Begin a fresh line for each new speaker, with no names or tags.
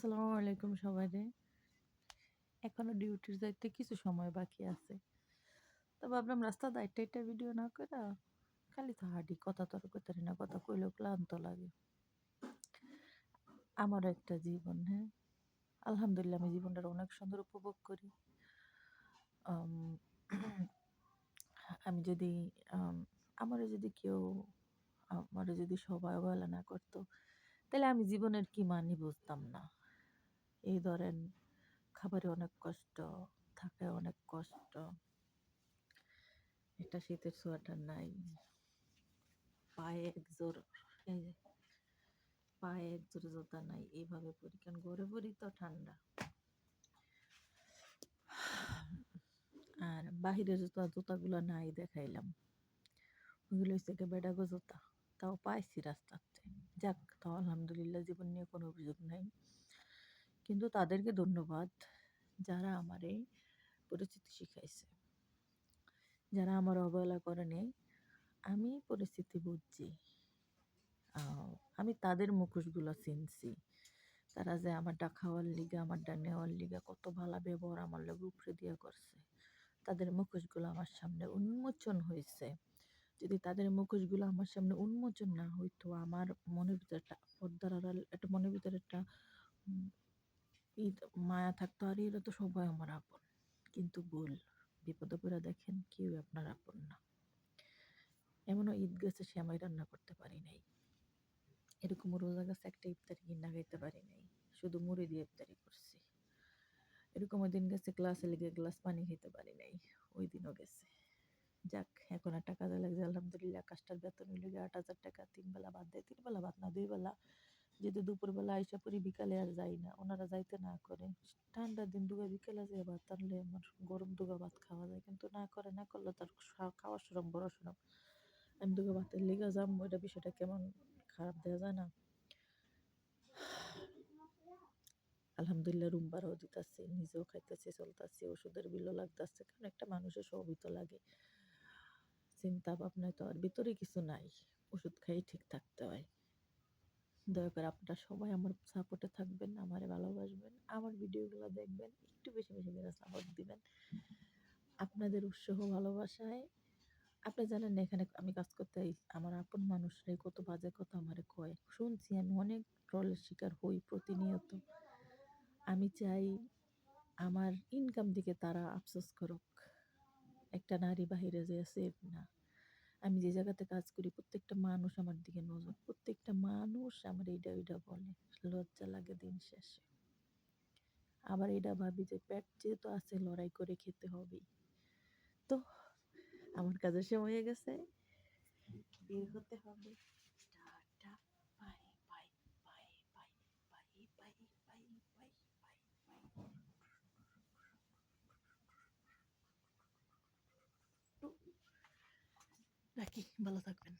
আসসালামু আলাইকুম সবাইরে। এখনো ডিউটির যাইতে কিছু সময় বাকি আছে। তো ভাবলাম রাস্তা দাইটা এটা ভিডিও না কইরা খালি তো হাঁটি, কথা তো আর কইতারি না, কথা কইলেও ক্লান্ত লাগে। আমারও একটা জীবন, হ্যাঁ? আলহামদুলিল্লাহ আমি জীবনটার অনেক সুন্দর উপভোগ করি। আম আমি যদি আম আমারে যদি কেউ আমারে যদি সবাই অবহেলা না করতো, তাইলে আমি জীবনের কি মানি বুঝতাম না। এই ধরেন খাবারে অনেক কষ্ট, থাকায় অনেক কষ্ট। একটা শীতের সোয়েটার নাই, পায়ে একজোড় এই যে পায়ে একজোড় জুতা নাই, এইভাবে পরি কারণ ঘরে পরি তো ঠান্ডা। আর বাহিরের জুতাগুলো নাই দেখাইলাম, ওইগুলো হচ্ছে গিয়ে বেডাগো জুতা, তাও পাইছি রাস্তাতে। যাক, তাও আলহামদুলিল্লাহ জীবন নিয়ে কোনো অভিযোগ নাই। কিন্তু তাদেরকে ধন্যবাদ যারা আমার এই পরিচিতি শিখাইছে, যারা আমার অবহেলা করে নেই। আমি পরিস্থিতি বুঝছি, আমি তাদের মুখোশগুলো চিনছি। তারা যে আমারটা খাওয়ার লিগা, আমারটা নেওয়ার লিগা কত ভালো ব্যবহার আমার লগে উপরে দিয়া করছে, তাদের মুখোশগুলো আমার সামনে উন্মোচন হয়েছে। যদি তাদের মুখোশগুলো আমার সামনে উন্মোচন না হইতো, আমার মনের ভিতরে একটা পর্দার আড়াল, একটা মনের ভিতরে একটা উম, মায়া থাকতো, আর এরা তো সবাই আমার আপন। কিন্তু ভুল, বিপদে পড়ে দেখেন কেউ আপনার আপন না। এমনও ঈদ গেছে সে আমি রান্না করতে পারি নাই, এরকম রোজা গেছে একটা ইফতারি কিনা খাইতে পারি নাই, শুধু মুড়ি দিয়ে ইফতারি করছি। এরকম ওই দিন গেছে ক্লাসে লেগে গ্লাস পানি খেতে পারি নাই, ওই দিনও গেছে। যাক, এখন একটা কাজে লাগছে আলহামদুলিল্লাহ। কাজটার বেতন হইল গিয়ে 8,000 টাকা, 3 বেলা ভাত দেয়, 3 বেলা ভাত না 2 বেলা। যেহেতু দুপুরবেলা আইসা পরি, বিকালে আর যাই না, ওনারা যাইতে না করে। ঠান্ডার দিন দুগা বিকেলে যে ভাত আনলে আমার গরম দুগা ভাত খাওয়া যায়, কিন্তু না করে, না করলে তার খাওয়া সরম বড় সরম। আমি দুগা ভাতের লেগে যাম, ওইটা বিষয়টা কেমন খারাপ দেওয়া যায় না। আলহামদুলিল্লাহ রুম ভাড়াও দিতেছি, নিজেও খাইতেছি, চলতেছি, ওষুধের বিলও লাগতেছে, কারণ একটা মানুষের সবই তো লাগে। চিন্তা ভাবনায় তো আর ভিতরে কিছু নাই, ওষুধ খাই ঠিক থাকতে হয়। দয়া করে আপনারা সবাই আমার সাপোর্টে থাকবেন, আমারে ভালোবাসবেন, আমার ভিডিওগুলো দেখবেন, একটু বেশি বেশি করে সাপোর্ট দিবেন। আপনাদের উৎসাহ ভালোবাসায়, আপনি জানেন না এখানে আমি কাজ করতে আমার আপন মানুষরাই কত বাজে কথা আমারে কয়, শুনছি আমি, অনেক ট্রলের শিকার হই প্রতিনিয়ত। আমি চাই আমার ইনকাম দিকে তারা আফসোস করুক, একটা নারী বাহিরে যে সেফ না। আমি যে জায়গাতে কাজ করি প্রত্যেকটা মানুষ আমার দিকে নজর, প্রত্যেকটা মানুষ আমার এইটা ওইটা বলে, লজ্জা লাগে দিন শেষে। আবার এটা ভাবি যে পেট যেহেতু আছে লড়াই করে খেতে হবেই। তো আমার কাজের সময় হয়ে গেছে, বের হতে হবে। Tata, bye bye bye bye bye bye bye bye bye. রাখি, ভালো থাকবেন।